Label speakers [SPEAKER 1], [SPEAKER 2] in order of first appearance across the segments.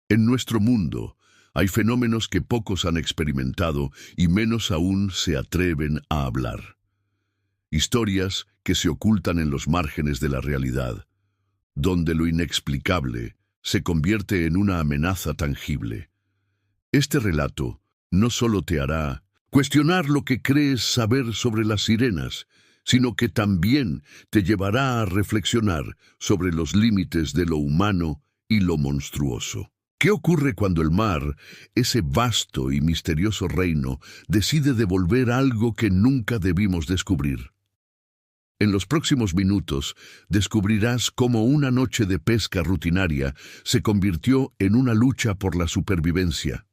[SPEAKER 1] En nuestro mundo hay fenómenos que pocos han experimentado y menos aún se atreven a hablar. Historias que se ocultan en los márgenes de la realidad, donde lo inexplicable se convierte en una amenaza tangible. Este relato no solo te hará cuestionar lo que crees saber sobre las sirenas, sino que también te llevará a reflexionar sobre los límites de lo humano y lo monstruoso. ¿Qué ocurre cuando el mar, ese vasto y misterioso reino, decide devolver algo que nunca debimos descubrir? En los próximos minutos descubrirás cómo una noche de pesca rutinaria se convirtió en una lucha por la supervivencia.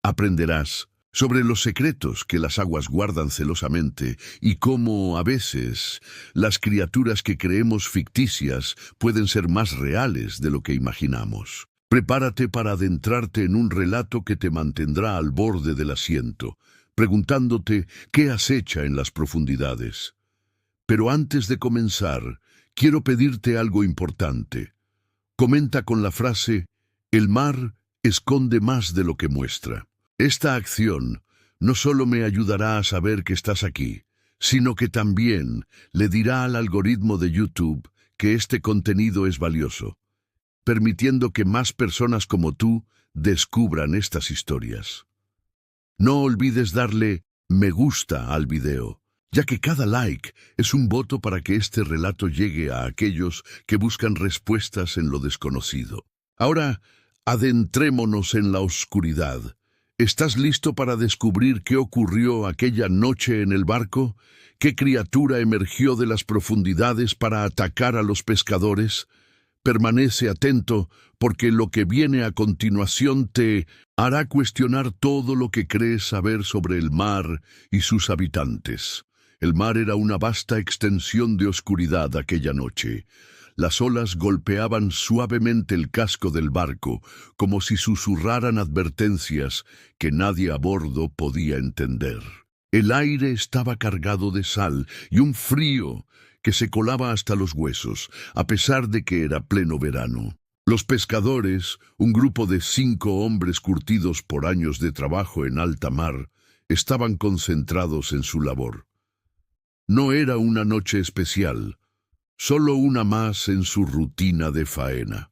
[SPEAKER 1] Aprenderás sobre los secretos que las aguas guardan celosamente y cómo, a veces, las criaturas que creemos ficticias pueden ser más reales de lo que imaginamos. Prepárate para adentrarte en un relato que te mantendrá al borde del asiento, preguntándote qué acecha en las profundidades. Pero antes de comenzar, quiero pedirte algo importante. Comenta con la frase: "El mar esconde más de lo que muestra". Esta acción no solo me ayudará a saber que estás aquí, sino que también le dirá al algoritmo de YouTube que este contenido es valioso, permitiendo que más personas como tú descubran estas historias. No olvides darle me gusta al video, ya que cada like es un voto para que este relato llegue a aquellos que buscan respuestas en lo desconocido. Ahora, adentrémonos en la oscuridad. ¿Estás listo para descubrir qué ocurrió aquella noche en el barco? ¿Qué criatura emergió de las profundidades para atacar a los pescadores? Permanece atento, porque lo que viene a continuación te hará cuestionar todo lo que crees saber sobre el mar y sus habitantes. El mar era una vasta extensión de oscuridad aquella noche. Las olas golpeaban suavemente el casco del barco, como si susurraran advertencias que nadie a bordo podía entender. El aire estaba cargado de sal y un frío que se colaba hasta los huesos, a pesar de que era pleno verano. Los pescadores, un grupo de 5 hombres curtidos por años de trabajo en alta mar, estaban concentrados en su labor. No era una noche especial, solo una más en su rutina de faena.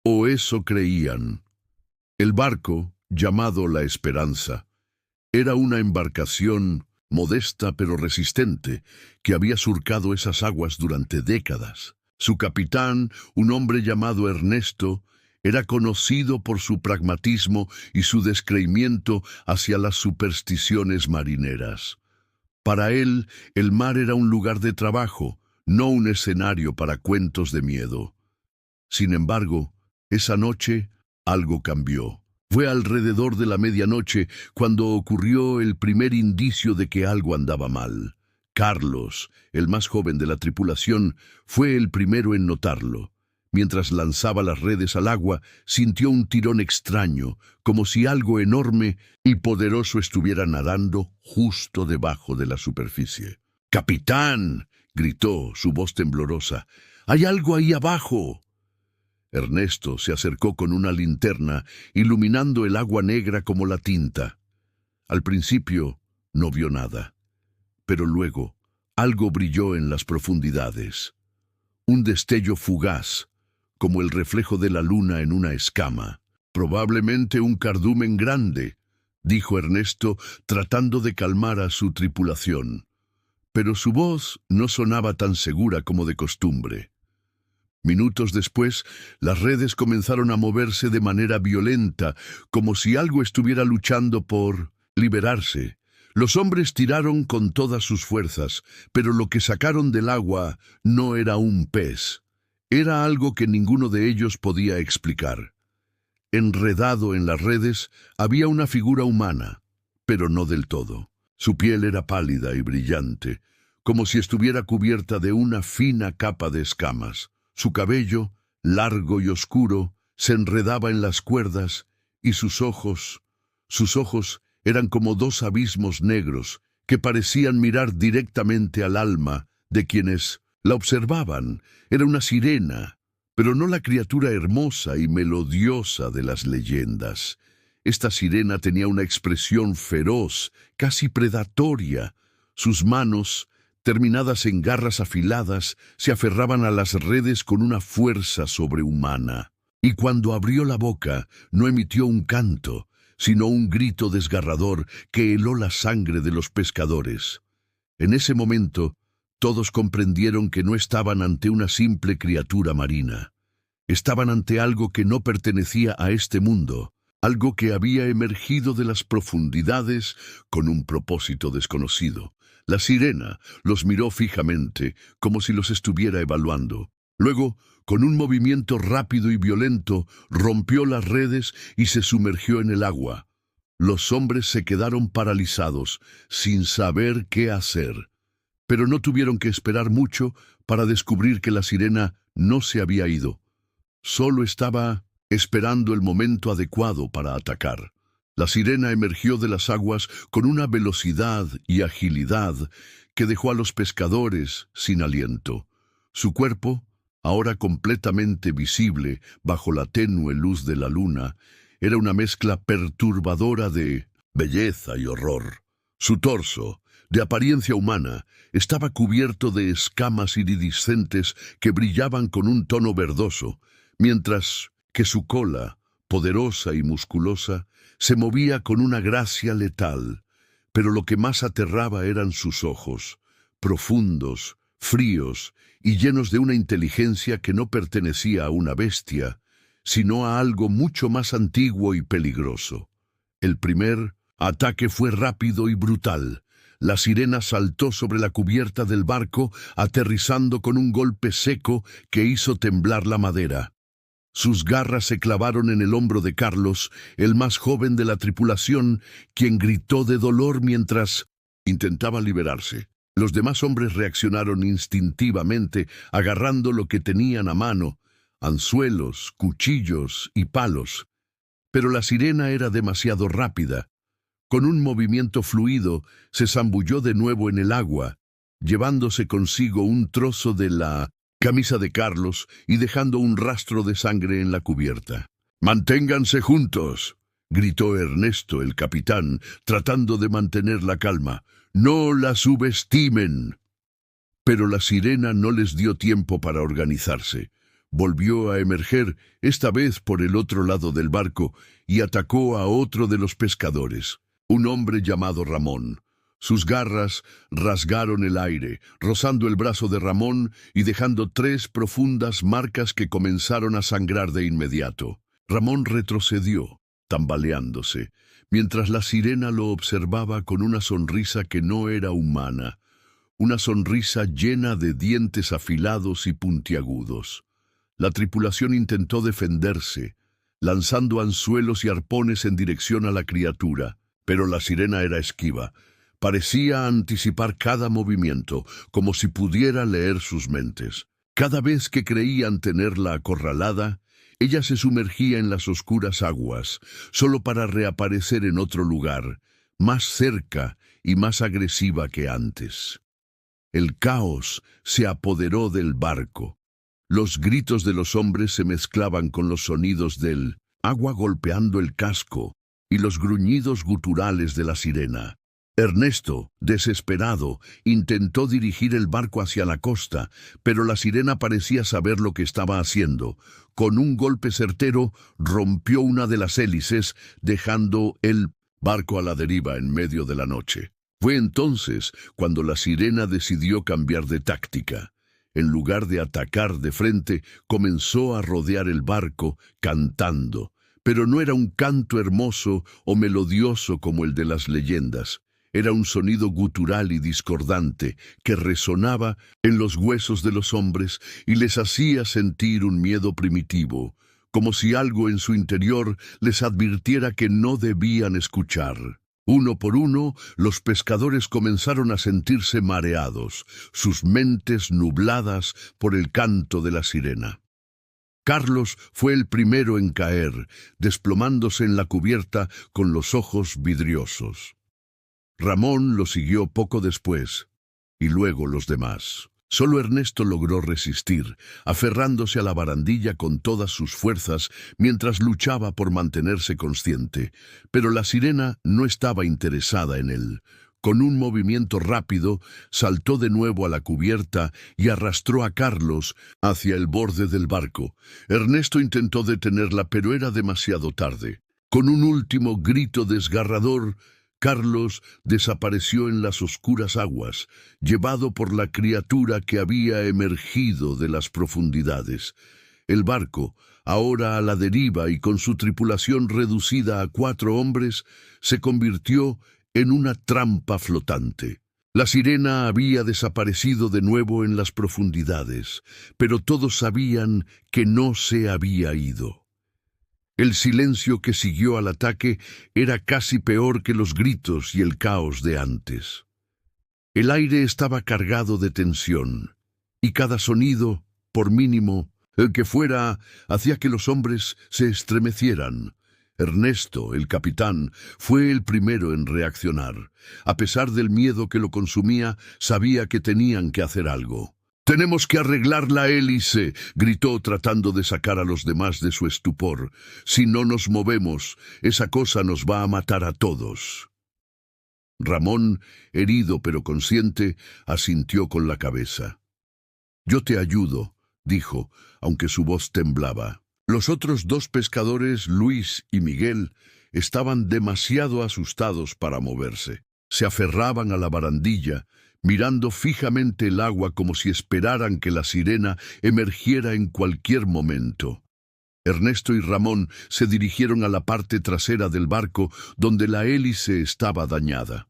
[SPEAKER 1] O eso creían. El barco, llamado La Esperanza, era una embarcación modesta pero resistente, que había surcado esas aguas durante décadas. Su capitán, un hombre llamado Ernesto, era conocido por su pragmatismo y su descreimiento hacia las supersticiones marineras. Para él, el mar era un lugar de trabajo, no un escenario para cuentos de miedo. Sin embargo, esa noche algo cambió. Fue alrededor de la medianoche cuando ocurrió el primer indicio de que algo andaba mal. Carlos, el más joven de la tripulación, fue el primero en notarlo. Mientras lanzaba las redes al agua, sintió un tirón extraño, como si algo enorme y poderoso estuviera nadando justo debajo de la superficie. ¡Capitán!, gritó, su voz temblorosa. ¡Hay algo ahí abajo! Ernesto se acercó con una linterna, iluminando el agua negra como la tinta. Al principio no vio nada, pero luego algo brilló en las profundidades. Un destello fugaz, como el reflejo de la luna en una escama. «Probablemente un cardumen grande», dijo Ernesto, tratando de calmar a su tripulación. Pero su voz no sonaba tan segura como de costumbre. Minutos después, las redes comenzaron a moverse de manera violenta, como si algo estuviera luchando por liberarse. Los hombres tiraron con todas sus fuerzas, pero lo que sacaron del agua no era un pez. Era algo que ninguno de ellos podía explicar. Enredado en las redes había una figura humana, pero no del todo. Su piel era pálida y brillante, como si estuviera cubierta de una fina capa de escamas. Su cabello, largo y oscuro, se enredaba en las cuerdas, y sus ojos eran como 2 abismos negros que parecían mirar directamente al alma de quienes la observaban. Era una sirena, pero no la criatura hermosa y melodiosa de las leyendas. Esta sirena tenía una expresión feroz, casi predatoria. Sus manos, terminadas en garras afiladas, se aferraban a las redes con una fuerza sobrehumana. Y cuando abrió la boca, no emitió un canto, sino un grito desgarrador que heló la sangre de los pescadores. En ese momento, todos comprendieron que no estaban ante una simple criatura marina. Estaban ante algo que no pertenecía a este mundo, algo que había emergido de las profundidades con un propósito desconocido. La sirena los miró fijamente, como si los estuviera evaluando. Luego, con un movimiento rápido y violento, rompió las redes y se sumergió en el agua. Los hombres se quedaron paralizados, sin saber qué hacer. Pero no tuvieron que esperar mucho para descubrir que la sirena no se había ido. Solo estaba esperando el momento adecuado para atacar. La sirena emergió de las aguas con una velocidad y agilidad que dejó a los pescadores sin aliento. Su cuerpo, ahora completamente visible bajo la tenue luz de la luna, era una mezcla perturbadora de belleza y horror. Su torso, de apariencia humana, estaba cubierto de escamas iridiscentes que brillaban con un tono verdoso, mientras que su cola, poderosa y musculosa, se movía con una gracia letal. Pero lo que más aterraba eran sus ojos, profundos, fríos y llenos de una inteligencia que no pertenecía a una bestia, sino a algo mucho más antiguo y peligroso. El primer ataque fue rápido y brutal. La sirena saltó sobre la cubierta del barco, aterrizando con un golpe seco que hizo temblar la madera. Sus garras se clavaron en el hombro de Carlos, el más joven de la tripulación, quien gritó de dolor mientras intentaba liberarse. Los demás hombres reaccionaron instintivamente, agarrando lo que tenían a mano, anzuelos, cuchillos y palos. Pero la sirena era demasiado rápida. Con un movimiento fluido, se zambulló de nuevo en el agua, llevándose consigo un trozo de la camisa de Carlos y dejando un rastro de sangre en la cubierta. «¡Manténganse juntos!», gritó Ernesto, el capitán, tratando de mantener la calma. «¡No la subestimen!». Pero la sirena no les dio tiempo para organizarse. Volvió a emerger, esta vez por el otro lado del barco, y atacó a otro de los pescadores, un hombre llamado Ramón. Sus garras rasgaron el aire, rozando el brazo de Ramón y dejando 3 profundas marcas que comenzaron a sangrar de inmediato. Ramón retrocedió, tambaleándose, mientras la sirena lo observaba con una sonrisa que no era humana, una sonrisa llena de dientes afilados y puntiagudos. La tripulación intentó defenderse, lanzando anzuelos y arpones en dirección a la criatura, pero la sirena era esquiva. Parecía anticipar cada movimiento, como si pudiera leer sus mentes. Cada vez que creían tenerla acorralada, ella se sumergía en las oscuras aguas, solo para reaparecer en otro lugar, más cerca y más agresiva que antes. El caos se apoderó del barco. Los gritos de los hombres se mezclaban con los sonidos del agua golpeando el casco y los gruñidos guturales de la sirena. Ernesto, desesperado, intentó dirigir el barco hacia la costa, pero la sirena parecía saber lo que estaba haciendo. Con un golpe certero, rompió una de las hélices, dejando el barco a la deriva en medio de la noche. Fue entonces cuando la sirena decidió cambiar de táctica. En lugar de atacar de frente, comenzó a rodear el barco, cantando. Pero no era un canto hermoso o melodioso como el de las leyendas. Era un sonido gutural y discordante que resonaba en los huesos de los hombres y les hacía sentir un miedo primitivo, como si algo en su interior les advirtiera que no debían escuchar. Uno por uno, los pescadores comenzaron a sentirse mareados, sus mentes nubladas por el canto de la sirena. Carlos fue el primero en caer, desplomándose en la cubierta con los ojos vidriosos. Ramón lo siguió poco después, y luego los demás. Solo Ernesto logró resistir, aferrándose a la barandilla con todas sus fuerzas mientras luchaba por mantenerse consciente. Pero la sirena no estaba interesada en él. Con un movimiento rápido, saltó de nuevo a la cubierta y arrastró a Carlos hacia el borde del barco. Ernesto intentó detenerla, pero era demasiado tarde. Con un último grito desgarrador, Carlos desapareció en las oscuras aguas, llevado por la criatura que había emergido de las profundidades. El barco, ahora a la deriva y con su tripulación reducida a 4 hombres, se convirtió en una trampa flotante. La sirena había desaparecido de nuevo en las profundidades, pero todos sabían que no se había ido. El silencio que siguió al ataque era casi peor que los gritos y el caos de antes. El aire estaba cargado de tensión, y cada sonido, por mínimo el que fuera, hacía que los hombres se estremecieran. Ernesto, el capitán, fue el primero en reaccionar. A pesar del miedo que lo consumía, sabía que tenían que hacer algo. «¡Tenemos que arreglar la hélice!», gritó tratando de sacar a los demás de su estupor. «Si no nos movemos, esa cosa nos va a matar a todos». Ramón, herido pero consciente, asintió con la cabeza. «Yo te ayudo», dijo, aunque su voz temblaba. Los otros 2 pescadores, Luis y Miguel, estaban demasiado asustados para moverse. Se aferraban a la barandilla, mirando fijamente el agua como si esperaran que la sirena emergiera en cualquier momento. Ernesto y Ramón se dirigieron a la parte trasera del barco, donde la hélice estaba dañada.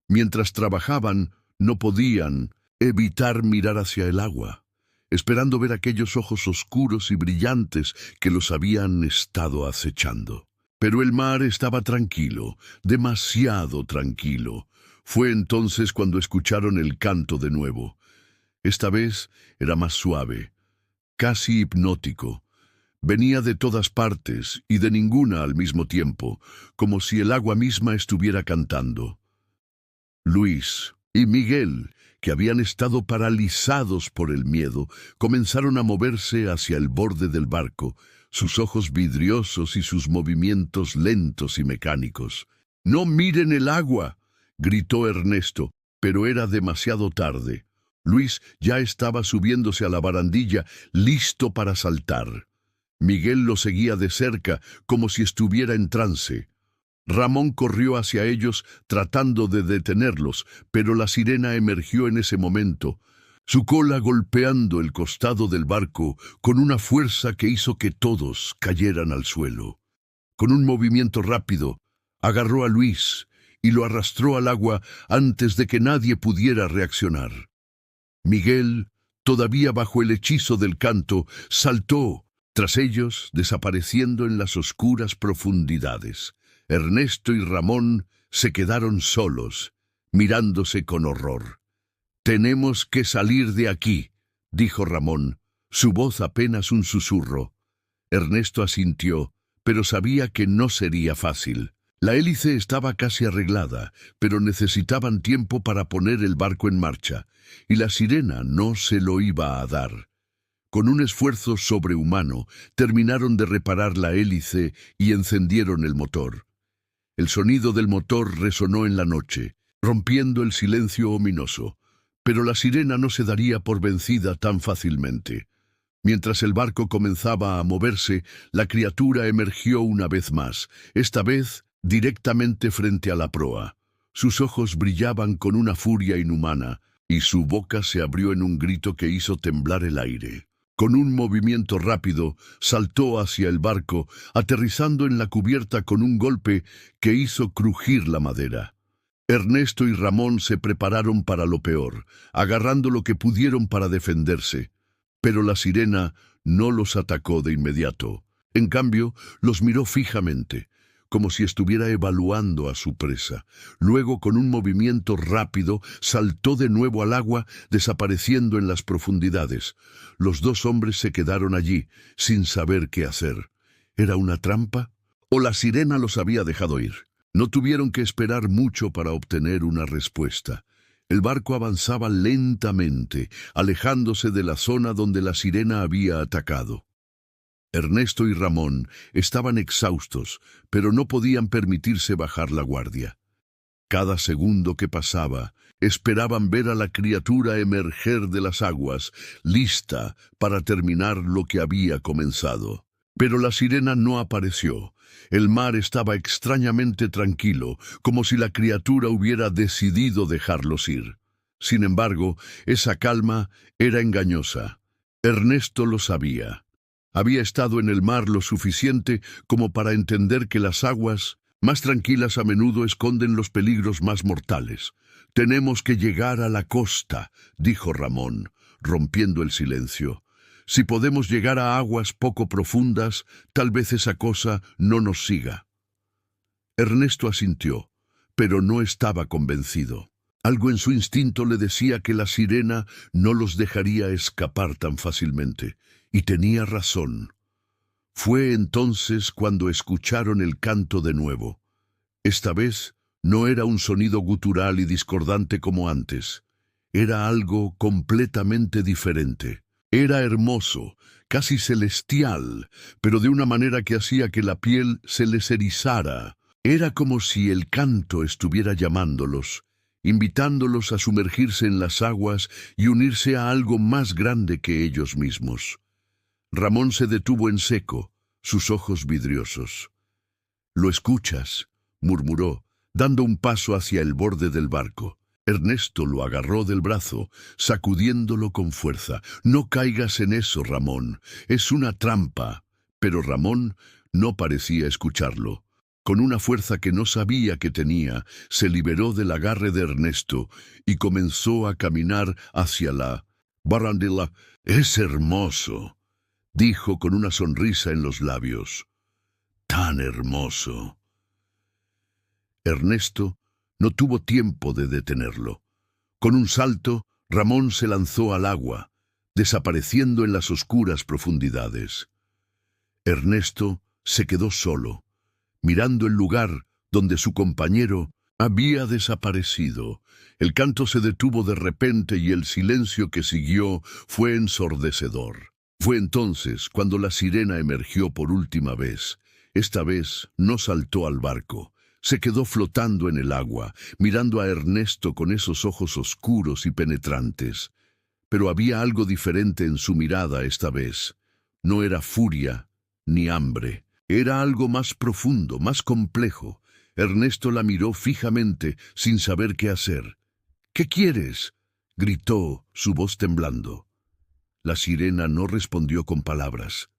[SPEAKER 1] Mientras trabajaban, no podían evitar mirar hacia el agua, esperando ver aquellos ojos oscuros y brillantes que los habían estado acechando. Pero el mar estaba tranquilo, demasiado tranquilo. Fue entonces cuando escucharon el canto de nuevo. Esta vez era más suave, casi hipnótico. Venía de todas partes y de ninguna al mismo tiempo, como si el agua misma estuviera cantando. Luis y Miguel, que habían estado paralizados por el miedo, comenzaron a moverse hacia el borde del barco, sus ojos vidriosos y sus movimientos lentos y mecánicos. «¡No miren el agua!», gritó Ernesto, pero era demasiado tarde. Luis ya estaba subiéndose a la barandilla, listo para saltar. Miguel lo seguía de cerca, como si estuviera en trance. Ramón corrió hacia ellos, tratando de detenerlos, pero la sirena emergió en ese momento, su cola golpeando el costado del barco con una fuerza que hizo que todos cayeran al suelo. Con un movimiento rápido, agarró a Luis y lo arrastró al agua antes de que nadie pudiera reaccionar. Miguel, todavía bajo el hechizo del canto, saltó tras ellos, desapareciendo en las oscuras profundidades. Ernesto y Ramón se quedaron solos, mirándose con horror. «Tenemos que salir de aquí», dijo Ramón, su voz apenas un susurro. Ernesto asintió, pero sabía que no sería fácil. La hélice estaba casi arreglada, pero necesitaban tiempo para poner el barco en marcha, y la sirena no se lo iba a dar. Con un esfuerzo sobrehumano, terminaron de reparar la hélice y encendieron el motor. El sonido del motor resonó en la noche, rompiendo el silencio ominoso, pero la sirena no se daría por vencida tan fácilmente. Mientras el barco comenzaba a moverse, la criatura emergió una vez más, esta vez directamente frente a la proa. Sus ojos brillaban con una furia inhumana, y su boca se abrió en un grito que hizo temblar el aire. Con un movimiento rápido, saltó hacia el barco, aterrizando en la cubierta con un golpe que hizo crujir la madera. Ernesto y Ramón se prepararon para lo peor, agarrando lo que pudieron para defenderse. Pero la sirena no los atacó de inmediato. En cambio, los miró fijamente, como si estuviera evaluando a su presa. Luego, con un movimiento rápido, saltó de nuevo al agua, desapareciendo en las profundidades. Los 2 hombres se quedaron allí, sin saber qué hacer. ¿Era una trampa? ¿O la sirena los había dejado ir? No tuvieron que esperar mucho para obtener una respuesta. El barco avanzaba lentamente, alejándose de la zona donde la sirena había atacado. Ernesto y Ramón estaban exhaustos, pero no podían permitirse bajar la guardia. Cada segundo que pasaba, esperaban ver a la criatura emerger de las aguas, lista para terminar lo que había comenzado. Pero la sirena no apareció. El mar estaba extrañamente tranquilo, como si la criatura hubiera decidido dejarlos ir. Sin embargo, esa calma era engañosa. Ernesto lo sabía. Había estado en el mar lo suficiente como para entender que las aguas más tranquilas a menudo esconden los peligros más mortales. «Tenemos que llegar a la costa», dijo Ramón, rompiendo el silencio. «Si podemos llegar a aguas poco profundas, tal vez esa cosa no nos siga». Ernesto asintió, pero no estaba convencido. Algo en su instinto le decía que la sirena no los dejaría escapar tan fácilmente, y tenía razón. Fue entonces cuando escucharon el canto de nuevo. Esta vez no era un sonido gutural y discordante como antes. Era algo completamente diferente. Era hermoso, casi celestial, pero de una manera que hacía que la piel se les erizara. Era como si el canto estuviera llamándolos, invitándolos a sumergirse en las aguas y unirse a algo más grande que ellos mismos. Ramón se detuvo en seco, sus ojos vidriosos. «¿Lo escuchas?», murmuró, dando un paso hacia el borde del barco. Ernesto lo agarró del brazo, sacudiéndolo con fuerza. «No caigas en eso, Ramón. Es una trampa». Pero Ramón no parecía escucharlo. Con una fuerza que no sabía que tenía, se liberó del agarre de Ernesto y comenzó a caminar hacia la barandilla. «Es hermoso», dijo con una sonrisa en los labios. «Tan hermoso». Ernesto no tuvo tiempo de detenerlo. Con un salto, Ramón se lanzó al agua, desapareciendo en las oscuras profundidades. Ernesto se quedó solo, mirando el lugar donde su compañero había desaparecido. El canto se detuvo de repente y el silencio que siguió fue ensordecedor. Fue entonces cuando la sirena emergió por última vez. Esta vez no saltó al barco. Se quedó flotando en el agua, mirando a Ernesto con esos ojos oscuros y penetrantes. Pero había algo diferente en su mirada esta vez. No era furia ni hambre. Era algo más profundo, más complejo. Ernesto la miró fijamente, sin saber qué hacer. «¿Qué quieres?», gritó, su voz temblando. La sirena no respondió con palabras.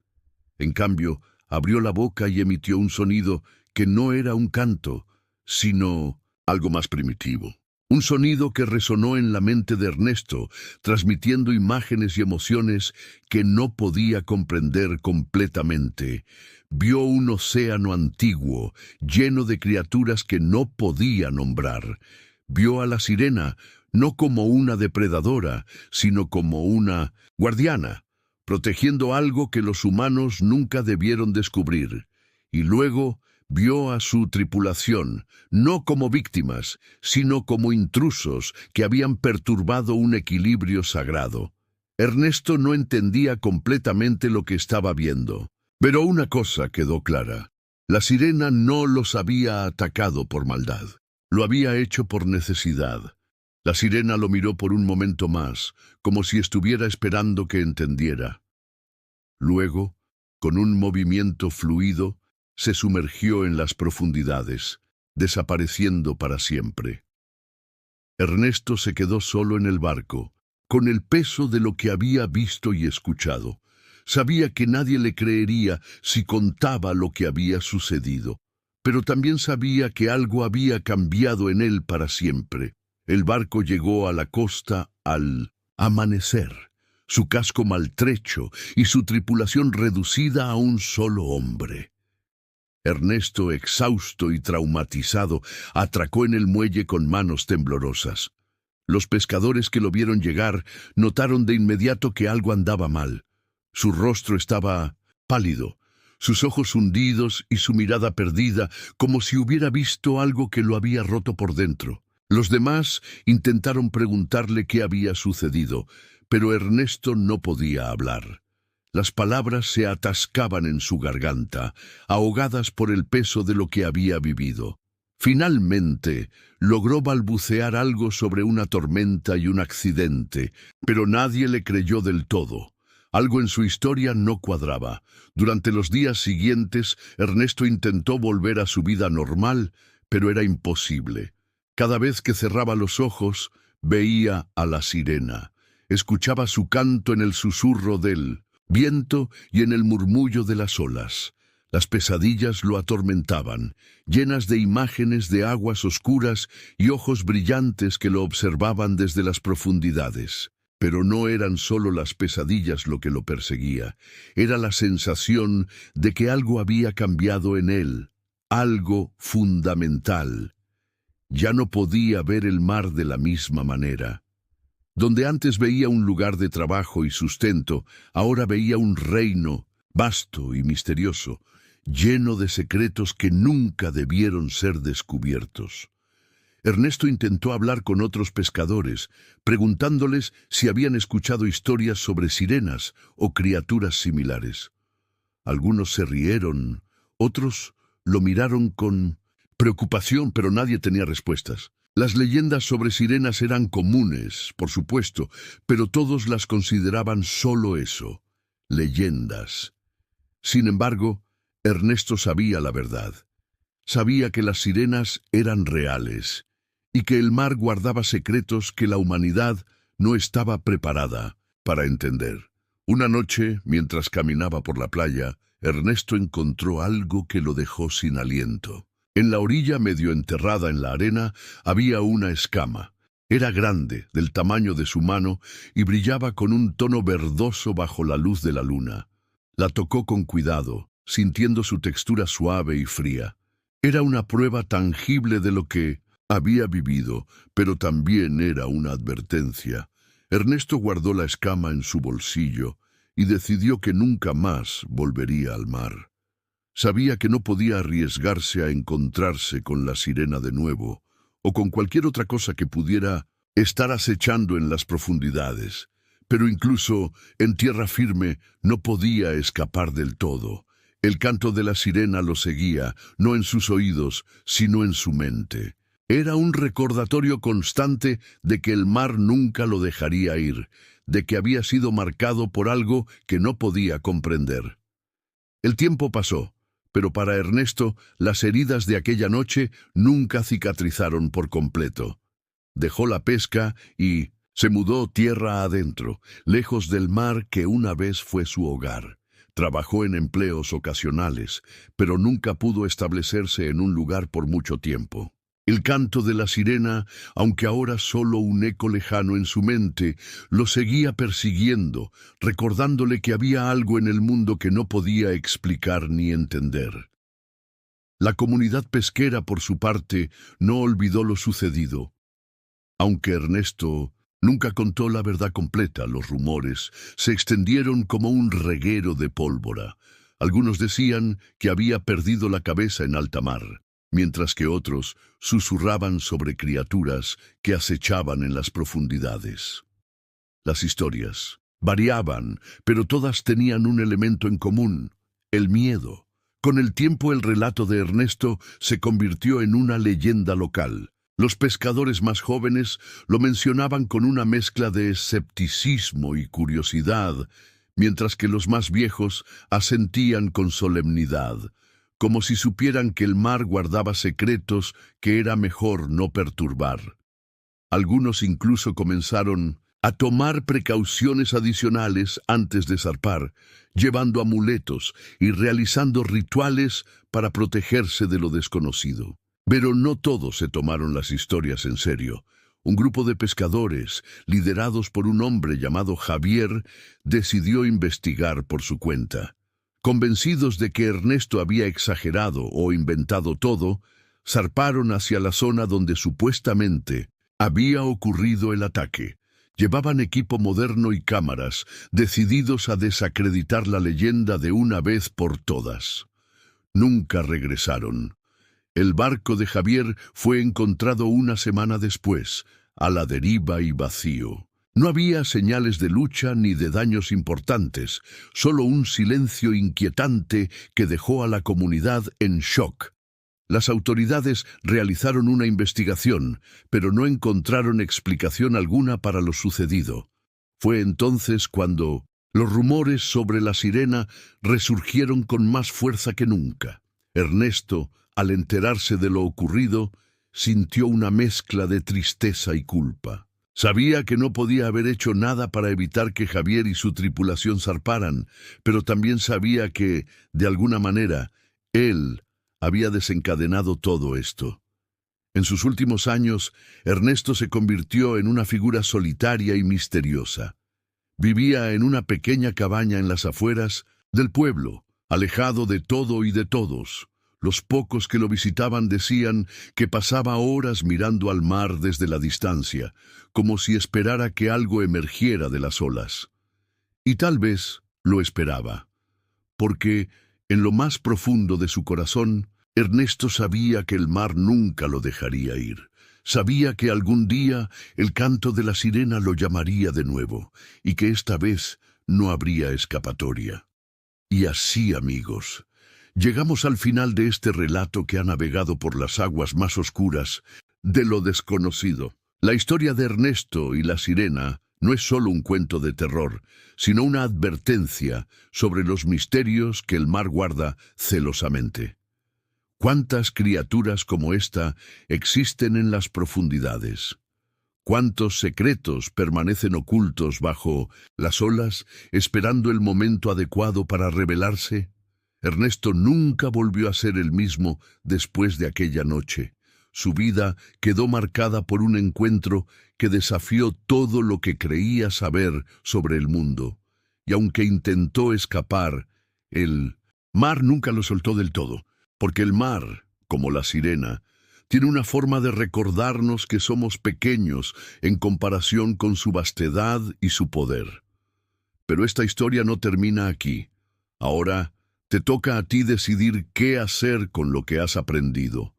[SPEAKER 1] En cambio, abrió la boca y emitió un sonido que no era un canto, sino algo más primitivo. Un sonido que resonó en la mente de Ernesto, transmitiendo imágenes y emociones que no podía comprender completamente. Vio un océano antiguo, lleno de criaturas que no podía nombrar. Vio a la sirena, no como una depredadora, sino como una guardiana, protegiendo algo que los humanos nunca debieron descubrir. Y luego vio a su tripulación, no como víctimas, sino como intrusos que habían perturbado un equilibrio sagrado. Ernesto no entendía completamente lo que estaba viendo, pero una cosa quedó clara. La sirena no los había atacado por maldad, lo había hecho por necesidad. La sirena lo miró por un momento más, como si estuviera esperando que entendiera. Luego, con un movimiento fluido, se sumergió en las profundidades, desapareciendo para siempre. Ernesto se quedó solo en el barco, con el peso de lo que había visto y escuchado. Sabía que nadie le creería si contaba lo que había sucedido, pero también sabía que algo había cambiado en él para siempre. El barco llegó a la costa al amanecer, su casco maltrecho y su tripulación reducida a un solo hombre. Ernesto, exhausto y traumatizado, atracó en el muelle con manos temblorosas. Los pescadores que lo vieron llegar notaron de inmediato que algo andaba mal. Su rostro estaba pálido, sus ojos hundidos y su mirada perdida, como si hubiera visto algo que lo había roto por dentro. Los demás intentaron preguntarle qué había sucedido, pero Ernesto no podía hablar. Las palabras se atascaban en su garganta, ahogadas por el peso de lo que había vivido. Finalmente, logró balbucear algo sobre una tormenta y un accidente, pero nadie le creyó del todo. Algo en su historia no cuadraba. Durante los días siguientes, Ernesto intentó volver a su vida normal, pero era imposible. Cada vez que cerraba los ojos, veía a la sirena. Escuchaba su canto en el susurro del viento y en el murmullo de las olas. Las pesadillas lo atormentaban, llenas de imágenes de aguas oscuras y ojos brillantes que lo observaban desde las profundidades. Pero no eran solo las pesadillas lo que lo perseguía, era la sensación de que algo había cambiado en él, algo fundamental. Ya no podía ver el mar de la misma manera. Donde antes veía un lugar de trabajo y sustento, ahora veía un reino vasto y misterioso, lleno de secretos que nunca debieron ser descubiertos. Ernesto intentó hablar con otros pescadores, preguntándoles si habían escuchado historias sobre sirenas o criaturas similares. Algunos se rieron, otros lo miraron con preocupación, pero nadie tenía respuestas. Las leyendas sobre sirenas eran comunes, por supuesto, pero todos las consideraban solo eso, leyendas. Sin embargo, Ernesto sabía la verdad. Sabía que las sirenas eran reales y que el mar guardaba secretos que la humanidad no estaba preparada para entender. Una noche, mientras caminaba por la playa, Ernesto encontró algo que lo dejó sin aliento. En la orilla, medio enterrada en la arena, había una escama. Era grande, del tamaño de su mano, y brillaba con un tono verdoso bajo la luz de la luna. La tocó con cuidado, sintiendo su textura suave y fría. Era una prueba tangible de lo que había vivido, pero también era una advertencia. Ernesto guardó la escama en su bolsillo y decidió que nunca más volvería al mar. Sabía que no podía arriesgarse a encontrarse con la sirena de nuevo, o con cualquier otra cosa que pudiera estar acechando en las profundidades. Pero incluso en tierra firme no podía escapar del todo. El canto de la sirena lo seguía, no en sus oídos, sino en su mente. Era un recordatorio constante de que el mar nunca lo dejaría ir, de que había sido marcado por algo que no podía comprender. El tiempo pasó. Pero para Ernesto, las heridas de aquella noche nunca cicatrizaron por completo. Dejó la pesca y se mudó tierra adentro, lejos del mar que una vez fue su hogar. Trabajó en empleos ocasionales, pero nunca pudo establecerse en un lugar por mucho tiempo. El canto de la sirena, aunque ahora solo un eco lejano en su mente, lo seguía persiguiendo, recordándole que había algo en el mundo que no podía explicar ni entender. La comunidad pesquera, por su parte, no olvidó lo sucedido. Aunque Ernesto nunca contó la verdad completa, los rumores se extendieron como un reguero de pólvora. Algunos decían que había perdido la cabeza en alta mar, mientras que otros susurraban sobre criaturas que acechaban en las profundidades. Las historias variaban, pero todas tenían un elemento en común: el miedo. Con el tiempo, el relato de Ernesto se convirtió en una leyenda local. Los pescadores más jóvenes lo mencionaban con una mezcla de escepticismo y curiosidad, mientras que los más viejos asentían con solemnidad, como si supieran que el mar guardaba secretos que era mejor no perturbar. Algunos incluso comenzaron a tomar precauciones adicionales antes de zarpar, llevando amuletos y realizando rituales para protegerse de lo desconocido. Pero no todos se tomaron las historias en serio. Un grupo de pescadores, liderados por un hombre llamado Javier, decidió investigar por su cuenta. Convencidos de que Ernesto había exagerado o inventado todo, zarparon hacia la zona donde supuestamente había ocurrido el ataque. Llevaban equipo moderno y cámaras, decididos a desacreditar la leyenda de una vez por todas. Nunca regresaron. El barco de Javier fue encontrado una semana después, a la deriva y vacío. No había señales de lucha ni de daños importantes, solo un silencio inquietante que dejó a la comunidad en shock. Las autoridades realizaron una investigación, pero no encontraron explicación alguna para lo sucedido. Fue entonces cuando los rumores sobre la sirena resurgieron con más fuerza que nunca. Ernesto, al enterarse de lo ocurrido, sintió una mezcla de tristeza y culpa. Sabía que no podía haber hecho nada para evitar que Javier y su tripulación zarparan, pero también sabía que, de alguna manera, él había desencadenado todo esto. En sus últimos años, Ernesto se convirtió en una figura solitaria y misteriosa. Vivía en una pequeña cabaña en las afueras del pueblo, alejado de todo y de todos. Los pocos que lo visitaban decían que pasaba horas mirando al mar desde la distancia, como si esperara que algo emergiera de las olas. Y tal vez lo esperaba, porque en lo más profundo de su corazón, Ernesto sabía que el mar nunca lo dejaría ir. Sabía que algún día el canto de la sirena lo llamaría de nuevo, y que esta vez no habría escapatoria. Y así, amigos, llegamos al final de este relato que ha navegado por las aguas más oscuras de lo desconocido. La historia de Ernesto y la sirena no es solo un cuento de terror, sino una advertencia sobre los misterios que el mar guarda celosamente. ¿Cuántas criaturas como esta existen en las profundidades? ¿Cuántos secretos permanecen ocultos bajo las olas, esperando el momento adecuado para revelarse? Ernesto nunca volvió a ser el mismo después de aquella noche. Su vida quedó marcada por un encuentro que desafió todo lo que creía saber sobre el mundo. Y aunque intentó escapar, el mar nunca lo soltó del todo. Porque el mar, como la sirena, tiene una forma de recordarnos que somos pequeños en comparación con su vastedad y su poder. Pero esta historia no termina aquí. Ahora te toca a ti decidir qué hacer con lo que has aprendido.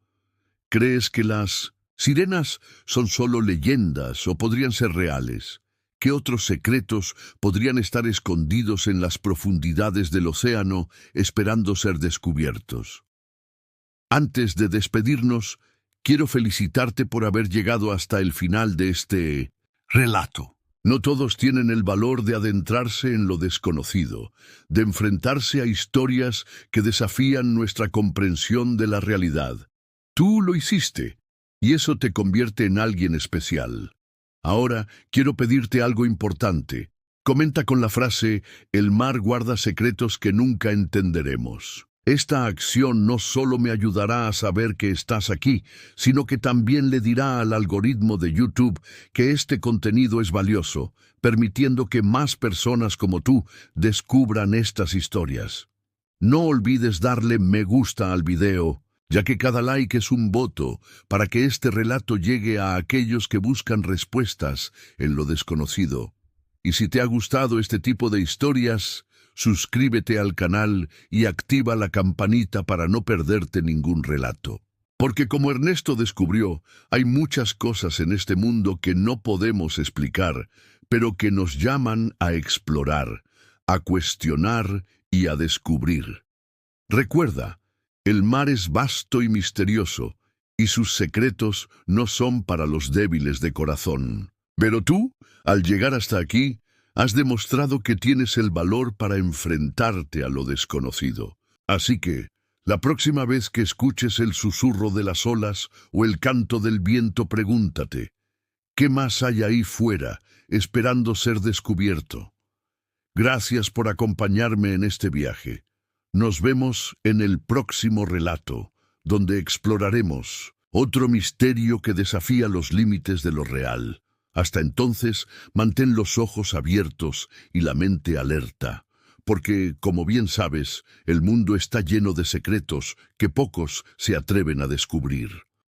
[SPEAKER 1] ¿Crees que las sirenas son solo leyendas o podrían ser reales? ¿Qué otros secretos podrían estar escondidos en las profundidades del océano esperando ser descubiertos? Antes de despedirnos, quiero felicitarte por haber llegado hasta el final de este relato. No todos tienen el valor de adentrarse en lo desconocido, de enfrentarse a historias que desafían nuestra comprensión de la realidad. Tú lo hiciste, y eso te convierte en alguien especial. Ahora quiero pedirte algo importante. Comenta con la frase: "El mar guarda secretos que nunca entenderemos". Esta acción no solo me ayudará a saber que estás aquí, sino que también le dirá al algoritmo de YouTube que este contenido es valioso, permitiendo que más personas como tú descubran estas historias. No olvides darle me gusta al video, ya que cada like es un voto para que este relato llegue a aquellos que buscan respuestas en lo desconocido. Y si te ha gustado este tipo de historias, suscríbete al canal y activa la campanita para no perderte ningún relato. Porque como Ernesto descubrió, hay muchas cosas en este mundo que no podemos explicar, pero que nos llaman a explorar, a cuestionar y a descubrir. Recuerda, el mar es vasto y misterioso, y sus secretos no son para los débiles de corazón. Pero tú, al llegar hasta aquí, has demostrado que tienes el valor para enfrentarte a lo desconocido. Así que, la próxima vez que escuches el susurro de las olas o el canto del viento, pregúntate: ¿qué más hay ahí fuera, esperando ser descubierto? Gracias por acompañarme en este viaje. Nos vemos en el próximo relato, donde exploraremos otro misterio que desafía los límites de lo real. Hasta entonces, mantén los ojos abiertos y la mente alerta, porque, como bien sabes, el mundo está lleno de secretos que pocos se atreven a descubrir.